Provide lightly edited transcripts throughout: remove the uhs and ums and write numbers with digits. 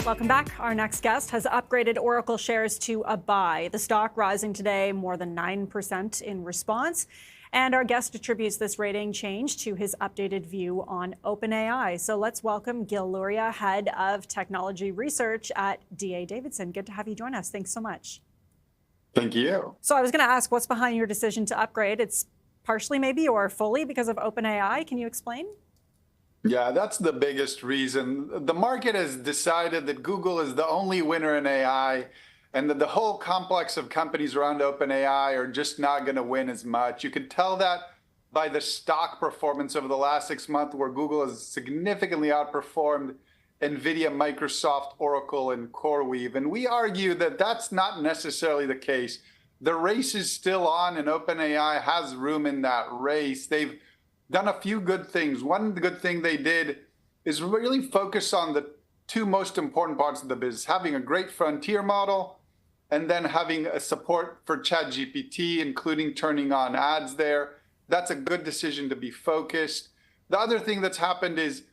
Welcome back. Our next guest has upgraded Oracle shares to a buy. The stock rising today more than 9% in response. And our guest attributes this rating change to his updated view on OpenAI. So let's welcome Gil Luria, head of technology research at DA Davidson. Good to have you join us. Thanks so much. Thank you. So I was going to ask, what's behind your decision to upgrade? It's partially maybe or fully because of OpenAI. Can you explain? Yeah, that's the biggest reason. The market has decided that Google is the only winner in AI, and that the whole complex of companies around OpenAI are just not going to win as much. You can tell that by the stock performance over the last 6 months, where Google has significantly outperformed NVIDIA, Microsoft, Oracle, and CoreWeave. And we argue that that's not necessarily the case. The race is still on, and OpenAI has room in that race. They've done a few good things. One good thing they did is really focus on the two most important parts of the business: having a great frontier model, and then having a support for ChatGPT, including turning on ads there. That's a good decision to be focused. The other thing that's happened is,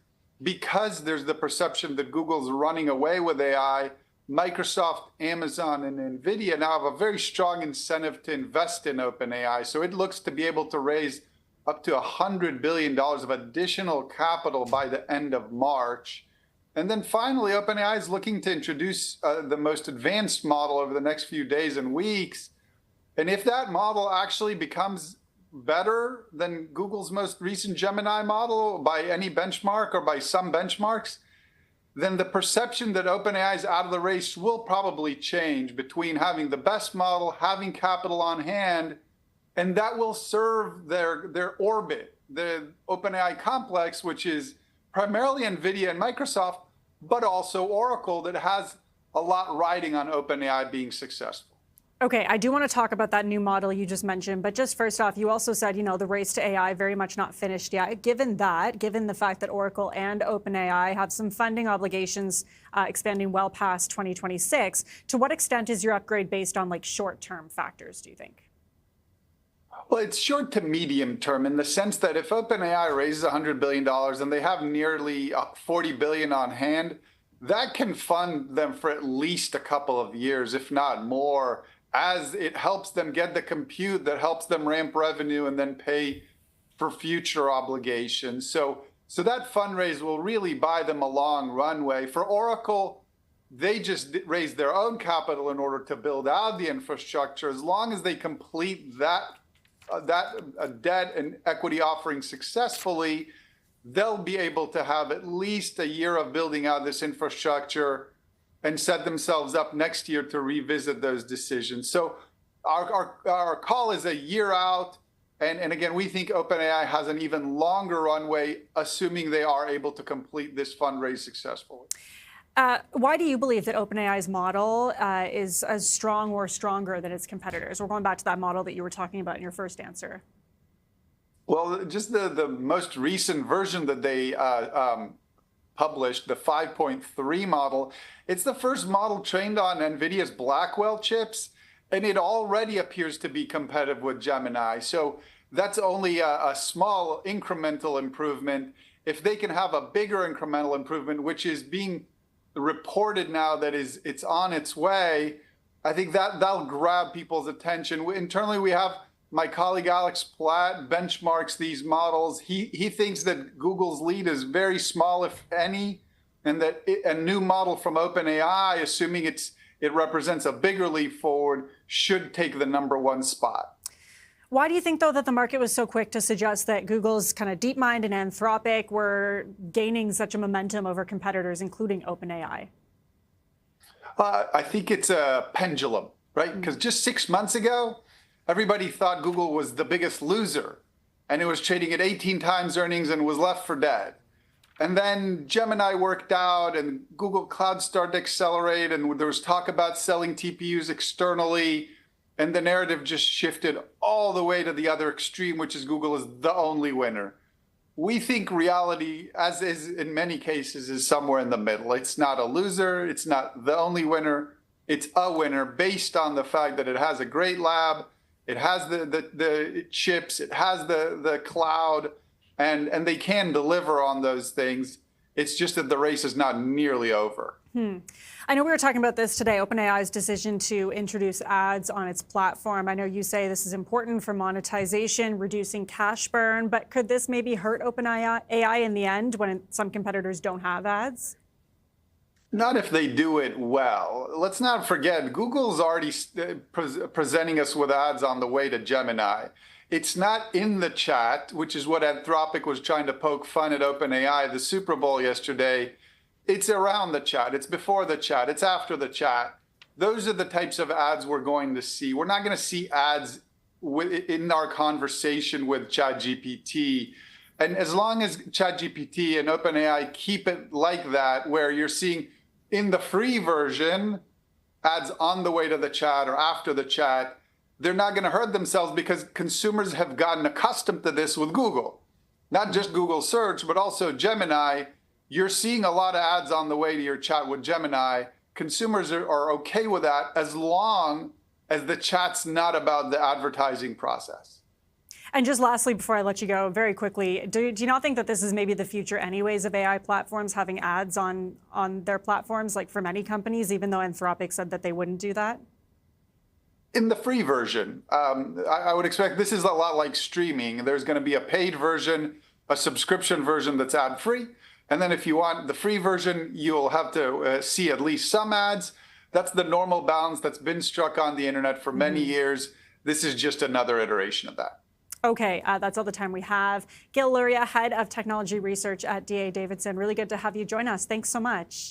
because there's the perception that Google's running away with AI, Microsoft, Amazon, and NVIDIA now have a very strong incentive to invest in OpenAI. So it looks to be able to raise up to $100 billion of additional capital by the end of March. And then finally, OpenAI is looking to introduce the most advanced model over the next few days and weeks. And if that model actually becomes better than Google's most recent Gemini model by any benchmark or by some benchmarks, then the perception that OpenAI is out of the race will probably change between having the best model, having capital on hand, and that will serve their orbit, the OpenAI complex, which is primarily NVIDIA and Microsoft, but also Oracle, that has a lot riding on OpenAI being successful. Okay, I do want to talk about that new model you just mentioned, but just first off, you also said, the race to AI very much not finished yet. Given the fact that Oracle and OpenAI have some funding obligations expanding well past 2026, to what extent is your upgrade based on short-term factors, do you think? Well, it's short to medium term, in the sense that if OpenAI raises $100 billion and they have nearly $40 billion on hand, that can fund them for at least a couple of years, if not more, as it helps them get the compute that helps them ramp revenue and then pay for future obligations. So that fundraise will really buy them a long runway. For Oracle, they just raised their own capital in order to build out the infrastructure. As long as they complete that debt and equity offering successfully, they'll be able to have at least a year of building out this infrastructure and set themselves up next year to revisit those decisions. So our call is a year out. And again, we think OpenAI has an even longer runway, assuming they are able to complete this fundraise successfully. Why do you believe that OpenAI's model is as strong or stronger than its competitors? We're going back to that model that you were talking about in your first answer. Well, just the most recent version that they published, the 5.3 model, it's the first model trained on NVIDIA's Blackwell chips, and it already appears to be competitive with Gemini. So that's only a small incremental improvement. If they can have a bigger incremental improvement, which is being reported now that it's on its way, I think that'll grab people's attention. Internally, we have my colleague Alex Platt benchmarks these models. He thinks that Google's lead is very small, if any, and that a new model from OpenAI, assuming it represents a bigger leap forward, should take the #1 spot. Why do you think, though, that the market was so quick to suggest that Google's kind of DeepMind and Anthropic were gaining such a momentum over competitors, including OpenAI? I think it's a pendulum, right? Because just 6 months ago, everybody thought Google was the biggest loser, and it was trading at 18 times earnings and was left for dead. And then Gemini worked out, and Google Cloud started to accelerate, and there was talk about selling TPUs externally. And the narrative just shifted all the way to the other extreme, which is Google is the only winner. We think reality, as is in many cases, is somewhere in the middle. It's not a loser. It's not the only winner. It's a winner based on the fact that it has a great lab. It has the chips. It has the cloud. And they can deliver on those things. It's just that the race is not nearly over. I know we were talking about this today, OpenAI's decision to introduce ads on its platform. I know you say this is important for monetization, reducing cash burn, but could this maybe hurt OpenAI in the end when some competitors don't have ads? Not if they do it well. Let's not forget, Google's already presenting us with ads on the way to Gemini. It's not in the chat, which is what Anthropic was trying to poke fun at OpenAI, the Super Bowl yesterday. It's around the chat. It's before the chat. It's after the chat. Those are the types of ads we're going to see. We're not going to see ads in our conversation with ChatGPT. And as long as ChatGPT and OpenAI keep it like that, where you're seeing in the free version ads on the way to the chat or after the chat, they're not going to hurt themselves because consumers have gotten accustomed to this with Google. Not just Google search, but also Gemini. You're seeing a lot of ads on the way to your chat with Gemini. Consumers are okay with that as long as the chat's not about the advertising process. And just lastly, before I let you go, very quickly, do you not think that this is maybe the future anyways of AI platforms having ads on their platforms, like for many companies, even though Anthropic said that they wouldn't do that? In the free version, I would expect this is a lot like streaming. There's going to be a paid version, a subscription version that's ad-free. And then if you want the free version, you'll have to see at least some ads. That's the normal balance that's been struck on the internet for many years. This is just another iteration of that. Okay, that's all the time we have. Gil Luria, Head of Technology Research at DA Davidson. Really good to have you join us. Thanks so much.